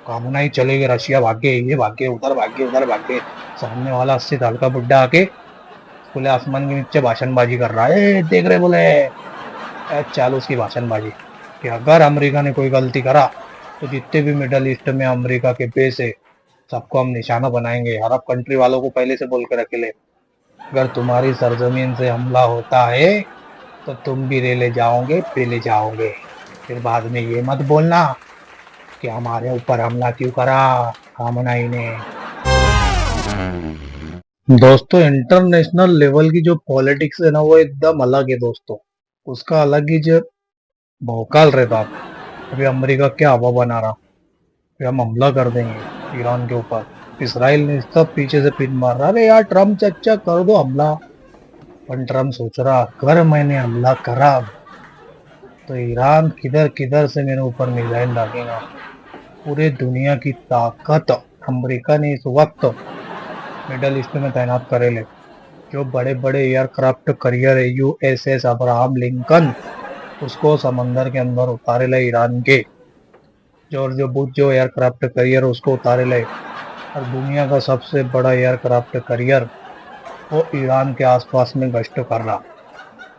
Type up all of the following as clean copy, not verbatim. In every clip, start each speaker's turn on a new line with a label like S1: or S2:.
S1: कामना ही चलेगी, रशिया भागे, ये भागे, उधर भागे, उधर भागे। सामने वाला 80 साल का बुड्ढा आके खुले आसमान के नीचे भाषणबाजी कर रहा है, देख रहे बोले। चालू उसकी भाषणबाजी कि अगर अमेरिका ने कोई गलती करा तो जितने भी मिडल ईस्ट में अमेरिका के बेस है सबको हम निशाना बनाएंगे। अरब कंट्री वालों को पहले से बोल के रखे ले, अगर तुम्हारी सरजमीन से हमला होता है तो तुम भी रेले जाओगे, पेले जाओगे। फिर बाद में ये मत बोलना कि हमारे ऊपर हमला क्यों करा खामनाई ने। दोस्तों, इंटरनेशनल लेवल की जो पॉलिटिक्स है ना, वो एकदम अलग है दोस्तों। उसका अलग ही जो भौकाल रहता। अभी अमेरिका क्या हवा बना रहा, फिर हम हमला कर देंगे ईरान के ऊपर। इसराइल ने सब पीछे से पिन मार रहा, अरे यार ट्रम्प चच्चा कर दो हमला। पर ट्रम्प सोच रहा, अगर मैंने हमला करा तो ईरान किधर किधर से मेरे ऊपर मिसाइल दागेगा। पूरे दुनिया की ताकत अमेरिका ने इस वक्त मिडल ईस्ट में तैनात करे ले। जो बड़े बड़े एयरक्राफ्ट करियर है यूएसएस अब्राहम लिंकन, उसको समंदर के अंदर उतारे ले ईरान के। जो एयरक्राफ्ट करियर उसको उतारे ले। और दुनिया का सबसे बड़ा एयरक्राफ्ट करियर वो ईरान के आसपास में गश्त कर रहा।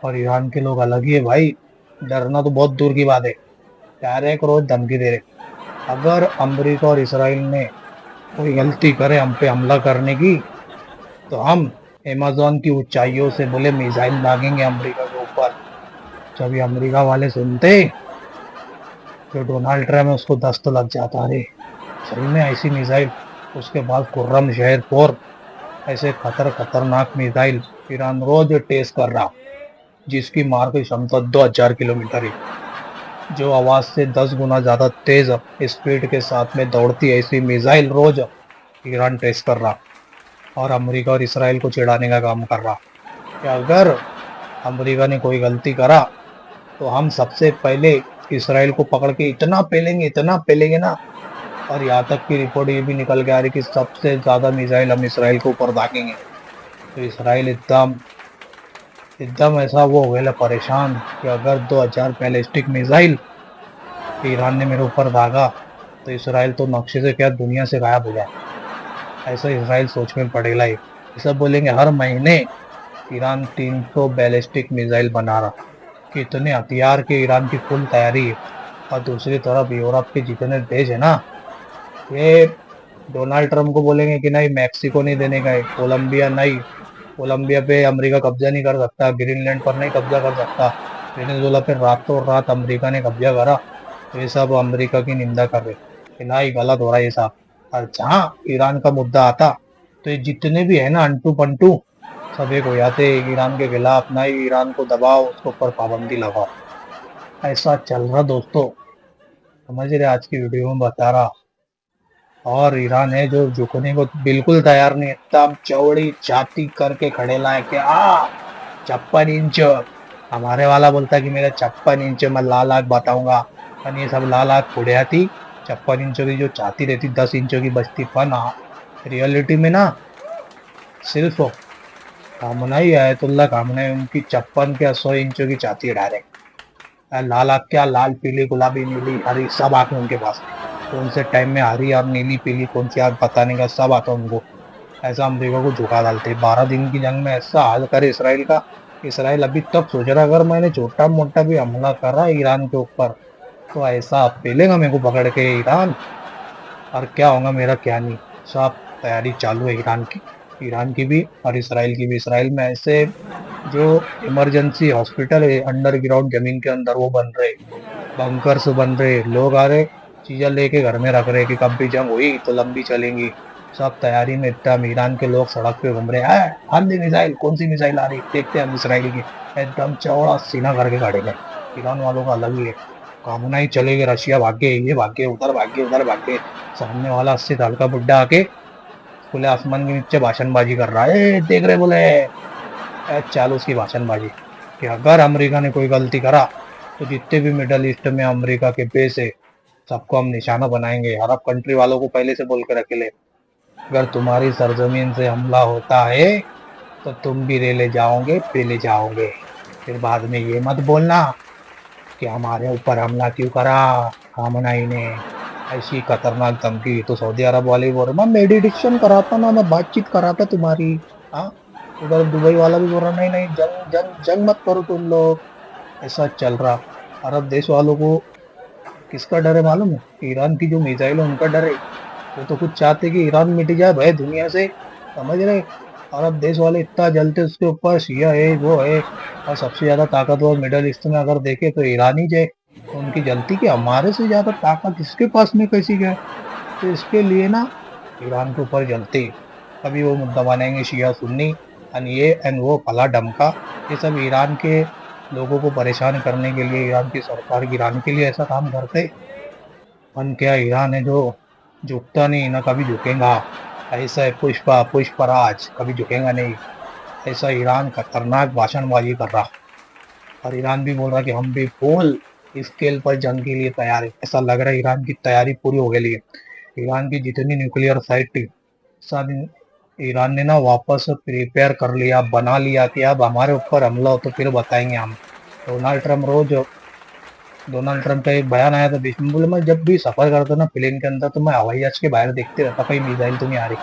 S1: और ईरान के लोग अलग ही है भाई, डरना तो बहुत दूर की बात है, डायरेक्ट रोज धमकी दे रहे। अगर अमेरिका और इसराइल ने कोई गलती करे हम पे हमला करने की तो हम अमेज़न की ऊंचाइयों से बोले मिसाइल दागेंगे अमेरिका के ऊपर। जब ये अमेरिका वाले सुनते, जो डोनाल्ड ट्रम्प है उसको दस्त लग जाता। अरे सही में ऐसी मिसाइल। उसके बाद खुर्रम शहर 4, ऐसे खतरनाक मिसाइल ईरान रोज टेस्ट कर रहा, जिसकी मार की क्षमता 2000 किलोमीटर है। जो आवाज से 10 गुना ज्यादा तेज स्पीड के साथ में दौड़ती ऐसी मिसाइल रोज ईरान टेस्ट कर रहा। और अमेरिका और इसराइल को चिढ़ाने का काम कर रहा कि अगर अमेरिका ने कोई गलती करा तो हम सबसे पहले इसराइल को पकड़ के इतना पेलेंगे ना। और यहाँ तक की रिपोर्ट ये भी निकल के आ रही कि सबसे ज्यादा मिसाइल हम इसराइल के ऊपर दागेंगे। तो इसराइल एकदम एकदम ऐसा वो हो गया परेशान कि अगर 2000 बैलिस्टिक मिसाइल ईरान ने मेरे ऊपर दागा तो इसराइल तो नक्शे से क्या दुनिया से गायब हो जाए। ऐसा इसराइल सोच में पड़ेगा ही। ऐसा बोलेंगे हर महीने ईरान 300 बैलिस्टिक मिसाइल बना रहा, कि इतने हथियार के ईरान की फुल तैयारी है। और दूसरी तरफ यूरोप के जितने देश है ना, ये डोनाल्ड ट्रम्प को बोलेंगे कि नहीं मैक्सिको नहीं देने का है, कोलंबिया नहीं, कोलंबिया पे अमेरिका कब्जा नहीं कर सकता, ग्रीनलैंड पर नहीं कब्जा कर सकता, वेनेजुएला पे रातों रात अमेरिका ने कब्जा करा। तो ये सब अमेरिका की निंदा कर रहे कि नहीं गलत हो रहा है ये सब। और जहाँ ईरान का मुद्दा आता तो ये जितने भी है ना अंटू पंटू सब एक हो जाते ईरान के खिलाफ। नहीं ईरान को दबाओ, उसके ऊपर पाबंदी लगाओ। ऐसा चल रहा दोस्तों, समझ रहे आज की वीडियो में बता रहा। और ईरान है जो झुकने को बिल्कुल तैयार नहीं, एकदम चौड़ी छाती करके खड़े लाए कि 56 इंच। हमारे वाला बोलता कि मेरा 56 इंच मैं लाल आग बताऊंगा। पर ये सब लाल आग पुड़िया थी। 56 इंचों की जो छाती रहती 10 इंचों की बचती। पर रियलिटी में ना सिर्फ खामनाई आयतुल्ला खामनाई उनकी 56 के 100 इंचों की छाती डायरेक्ट। लाल आग क्या, लाल पीली गुलाबी नीली हरी सब आंखें उनके पास। कौन से टाइम में हरी और नीली पीली कौन सी आग बताने का सब आता उनको। ऐसा अमेरिका को झुका डालते। 12 दिन की जंग में ऐसा हाल करे इसराइल का। इसराइल अभी तक सोच रहा अगर मैंने छोटा मोटा भी हमला करा ईरान के ऊपर तो ऐसा पेलेगा मेरे को पकड़ के ईरान, और क्या होगा मेरा क्या नहीं। सब तैयारी चालू है ईरान की भी और इसराइल की भी। इसराइल में ऐसे जो इमरजेंसी हॉस्पिटल है अंडरग्राउंड जमीन के अंदर वो बन रहे, बंकर्स बन रहे, लोग आ रहे चीजें लेके घर में रख रहे कि कब भी जंग हुई तो लंबी चलेंगी। सब तैयारी में एकदम। ईरान के लोग सड़क पे घूम रहे हैं, आंधी मिसाइल, कौन सी मिसाइल आ रही देखते हैं हम इसराइल की। एकदम चौड़ा सीना करके खड़े गए। ईरान वालों का अलग ही है, कामना ही चलेगी, रशिया भागे, ये भागे, उधर भागे, उधर भागे। सामने वाला 80 साल का बुड्ढा आके खुले आसमान के नीचे भाषणबाजी कर रहा है, देख रहे बोले। चालू उसकी भाषणबाजी कि अगर अमेरिका ने कोई गलती करा तो जितने भी मिडल ईस्ट में अमेरिका के बेस है सबको हम निशाना बनाएंगे। अरब कंट्री वालों को पहले से बोल के रखे ले, अगर तुम्हारी सरजमीन से हमला होता है तो तुम भी रेले जाओगे, पेले जाओगे। फिर बाद में ये मत बोलना कि हमारे ऊपर हमला क्यों करा खामनाई ने। ऐसी खतरनाक धमकी। तो सऊदी अरब वाले बोल रहे मैं मेडिटेशन कराता ना, मैं बातचीत कराता तुम्हारी। हाँ, उधर दुबई वाला भी बोल रहा नहीं नहीं, जंग जंग जंग मत करो तुम लोग। ऐसा चल रहा। अरब देश वालों को किसका डर है मालूम है? ईरान की जो मिसाइल है उनका डर है। वो तो कुछ चाहते कि ईरान मिट जाए भाई दुनिया से, समझ रहे? अरब देश वाले इतना जलते उसके ऊपर, शिया है वो है। और सबसे ज्यादा ताकतवर मिडल ईस्ट में अगर देखे तो ईरान ही है। तो उनकी जलती कि हमारे से ज्यादा ताकत इसके पास में कैसी है। तो इसके लिए ना ईरान के ऊपर जलते। कभी वो मुद्दा बनाएंगे शिया सुन्नी, एंड ये एंड वो फला डमका। ये सब ईरान के लोगों को परेशान करने के लिए, ईरान की सरकार गिराने के लिए ऐसा काम करते। मन क्या ईरान है जो झुकता नहीं ना कभी झुकेगा। ऐसा है पुष्पा पुष्पराज, कभी झुकेगा नहीं। ऐसा ईरान खतरनाक भाषणबाजी कर रहा। और ईरान भी बोल रहा कि हम भी फुल स्केल पर जंग के लिए तैयार है। ऐसा लग रहा है ईरान की तैयारी पूरी हो गई है। ईरान की जितनी न्यूक्लियर साइट थी सब ईरान ने ना वापस प्रिपेयर कर लिया, बना लिया कि अब हमारे ऊपर हमला हो तो फिर बताएंगे हम। डोनाल्ड ट्रम्प रोज डोनाल्ड ट्रम्प का एक बयान आया था बीच में, बोले मैं जब भी सफर करता ना प्लेन के अंदर तो मैं हवाई जहाज के बाहर देखते रहता कहीं मिसाइल तो नहीं आ रही।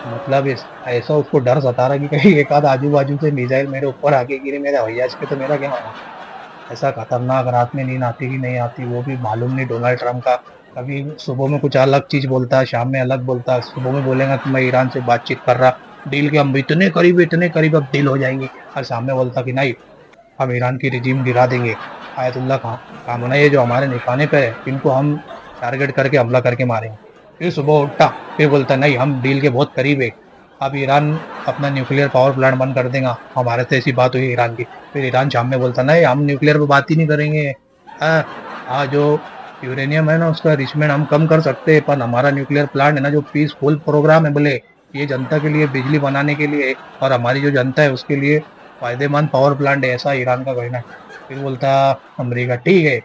S1: मतलब ऐसा उसको डर सता रहा कि कहीं एक आध आजू बाजू से मिसाइल मेरे ऊपर आके गिरे मेरे हवाई जहाज पे तो मेरा क्या होगा। ऐसा खतरनाक, रात में नींद आती कि नहीं आती वो भी मालूम नहीं डोनाल्ड ट्रम्प का। कभी सुबह में कुछ अलग चीज बोलता है, शाम में अलग बोलता है। सुबह में बोलेगा कि मैं ईरान से बातचीत कर रहा, डील के हम इतने करीब अब डील हो जाएंगे। और सामने बोलता कि नहीं, हम ईरान की रिजीम गिरा देंगे। आयतुल्ला खामना ये जो हमारे निशाने पे है इनको हम टारगेट करके हमला करके मारेंगे। फिर सुबह उठा, फिर बोलता नहीं हम डील के बहुत करीब है, अब ईरान अपना न्यूक्लियर पावर प्लांट बंद कर देगा, हमारे से ऐसी बात हुई ईरान की। फिर ईरान शाम में बोलता नहीं हम न्यूक्लियर पे बात ही नहीं करेंगे। जो यूरेनियम है ना उसका रिचमेंट हम कम कर सकते हैं, पर हमारा न्यूक्लियर प्लांट है ना जो पीसफुल प्रोग्राम है बोले, ये जनता के लिए बिजली बनाने के लिए और हमारी जो जनता है उसके लिए फायदेमंद पावर प्लांट है, ऐसा ईरान का कहना है। फिर बोलता अमेरिका ठीक है,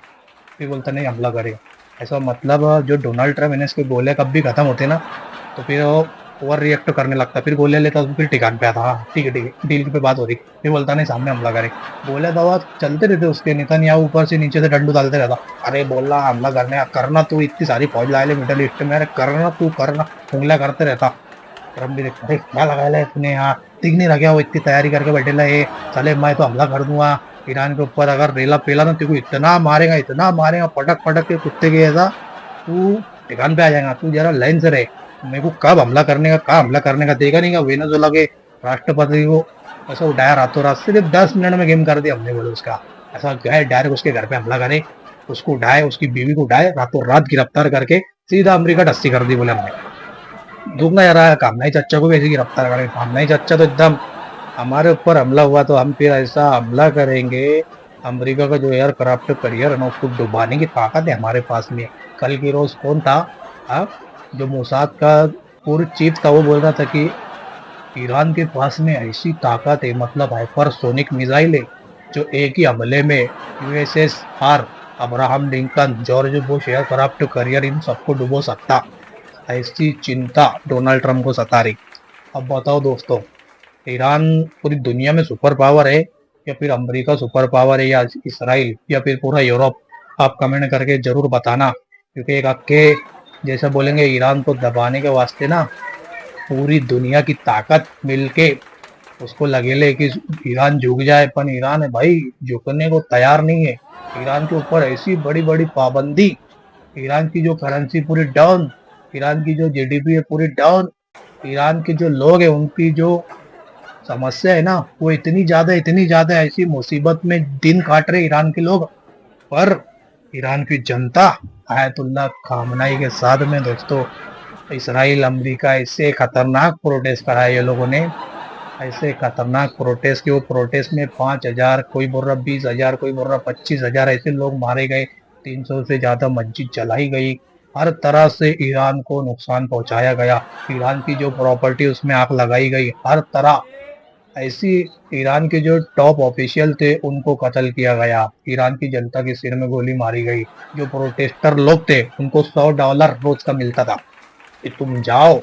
S1: फिर बोलता नहीं हमला करेगा। ऐसा मतलब जो डोनाल्ड ट्रम्प है इसके गोले कब भी खत्म होते ना तो फिर वो ओवर रिएक्ट करने लगता, फिर गोले लेता तो फिर ठिकान पे आता। हाँ ठीक है डील पे बात हो रही, फिर बोलता नहीं सामने हमला करे। गोले दवा चलते रहते उसके, नेतन्याहू ऊपर से नीचे से डंडू डालते रहता। अरे बोल रहा हमला करने करना, तू इतनी सारी फौज ला ले मिडल ईस्ट में, अरे करना तू करना, उंगलियां करते रहता। ट्रम्प भी देखता अरे क्या लगाया तूने यहाँ, दिख नहीं रहा क्या वो इतनी तैयारी करके बैठेला है। चले मैं तो हमला कर दूंगा ईरान के ऊपर, अगर रेला पेला ना तेरे को इतना मारेगा पटक पटक के कुत्ते के ऐसा, तू ठिकान पे आ जाएगा। तू जरा लाइन से रहे, मेरे को कब हमला करने का, कहाँ हमला करने का देखा नहीं। का वेनेजुएला के राष्ट्रपति को ऐसा उठाया रातों रात, सिर्फ 10 मिनट में गेम कर दिया हमने बोले उसका। ऐसा गए डायरेक्ट उसके घर पे हमला करे, उसको उठाए, उसकी बीवी को उठाए, रातों रात गिरफ्तार करके सीधा अमेरिका डस्ती कर दी बोले हमने। दुखना यार कामनाई चाचा को भी ऐसे गिरफ्तार करेंगे। कामनाई चाचा तो एकदम हमारे ऊपर हमला हुआ तो हम फिर ऐसा हमला करेंगे। अमेरिका का जो एयरक्राफ्ट करियर है ना उसको डुबाने की ताकत है हमारे पास में। कल की रोज कौन था, हाँ, जो मोसाद का पूर्व चीफ था वो बोल रहा था कि ईरान के पास में ऐसी ताकत है, मतलब हाइपरसोनिक मिसाइल है जो एक ही हमले में USS R, Abraham Lincoln, George Bush aircraft carrier इन सबको डुबो सकता। ऐसी चिंता डोनाल्ड ट्रम्प को सता रही। अब बताओ दोस्तों, ईरान पूरी दुनिया में सुपर पावर है या फिर अमेरिका सुपर पावर है या इसराइल या फिर पूरा यूरोप? आप कमेंट करके जरूर बताना, क्योंकि एक अक्के जैसा बोलेंगे ईरान को दबाने के वास्ते ना पूरी दुनिया की ताकत मिलके उसको लगेले कि ईरान झुक जाए, पर ईरान है भाई झुकने को तैयार नहीं है। ईरान के ऊपर ऐसी बड़ी बड़ी पाबंदी, ईरान की जो करेंसी पूरी डाउन, ईरान की जो जीडीपी है पूरी डाउन, ईरान के जो लोग हैं उनकी जो समस्या है ना वो इतनी ज्यादा ऐसी मुसीबत में दिन काट रहे ईरान के लोग। पर ईरान की जनता आयतुल्ला खामनाई के साथ में दोस्तों, इसराइल अमेरिका ऐसे खतरनाक प्रोटेस्ट कराए ये लोगों ने, ऐसे खतरनाक प्रोटेस्ट कि वो प्रोटेस्ट में 5,000, कोई बोल रहा 20,000, कोई बोल रहा 25,000 ऐसे लोग मारे गए, 300 से ज्यादा मस्जिद जलाई गई। हर तरह से ईरान को नुकसान पहुंचाया गया। ईरान की जो प्रॉपर्टी उसमें आग लगाई गई, हर तरह ऐसी। ईरान के जो टॉप ऑफिशियल थे उनको कत्ल किया गया, ईरान की जनता के सिर में गोली मारी गई। जो प्रोटेस्टर लोग थे उनको $100 रोज का मिलता था कि तुम जाओ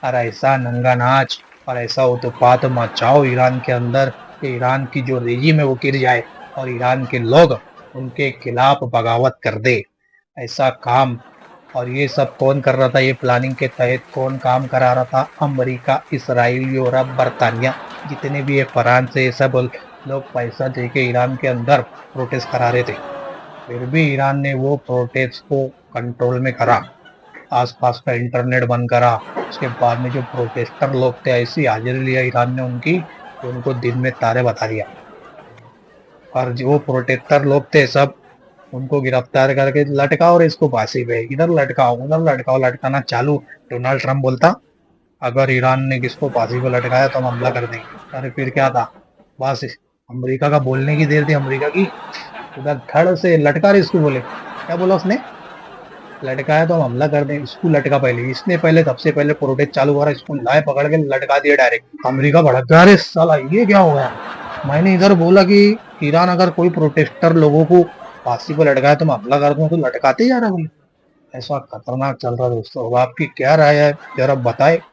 S1: और ऐसा नंगा नाच और ऐसा उत्पात मचाओ ईरान के अंदर कि ईरान की जो रेजिम है वो गिर जाए और ईरान के लोग उनके खिलाफ बगावत कर दे। ऐसा काम और ये सब कौन कर रहा था, ये प्लानिंग के तहत कौन काम करा रहा था? अमेरिका, इसराइल, यूरोप, बर्तानिया, जितने भी ये फ्रांस है, ये सब लोग पैसा देके ईरान के अंदर प्रोटेस्ट करा रहे थे। फिर भी ईरान ने वो प्रोटेस्ट को कंट्रोल में करा, आसपास का इंटरनेट बंद करा। उसके बाद में जो प्रोटेस्टर लोग थे, ऐसी हाजिरी लिया ईरान ने उनकी कि उनको दिन में तारे बता दिया। और जो प्रोटेक्टर लोग थे सब, उनको गिरफ्तार करके लटकाओ और इसको फांसी पे, इधर लटकाओ उधर लटकाओ, लटकाना चालू। डोनाल्ड ट्रंप बोलता अगर ईरान ने किसको फांसी पे लटकाया तो हम हमला कर देंगे। अरे फिर क्या था, बस अमेरिका का बोलने की देर थी अमेरिका की। उधर धड़ से लटका रहे इसको, बोले क्या बोला उसने, लटकाया तो हम हमला कर देंगे। इसको लटका, पहले इसने पहले सबसे पहले प्रोटेस्ट चालू करा, इसको लाए पकड़ के लटका दिया डायरेक्ट। अमेरिका भड़क गया, अरे साला ये क्या हो गया। मैंने इधर बोला कि ईरान अगर कोई प्रोटेस्टर लोगों को फांसी पर लटकाया तो मैं हमला कर दूं, तो लटकाते जा रहा बोले। ऐसा खतरनाक चल रहा है दोस्तों। अब आपकी क्या राय है जरा बताए।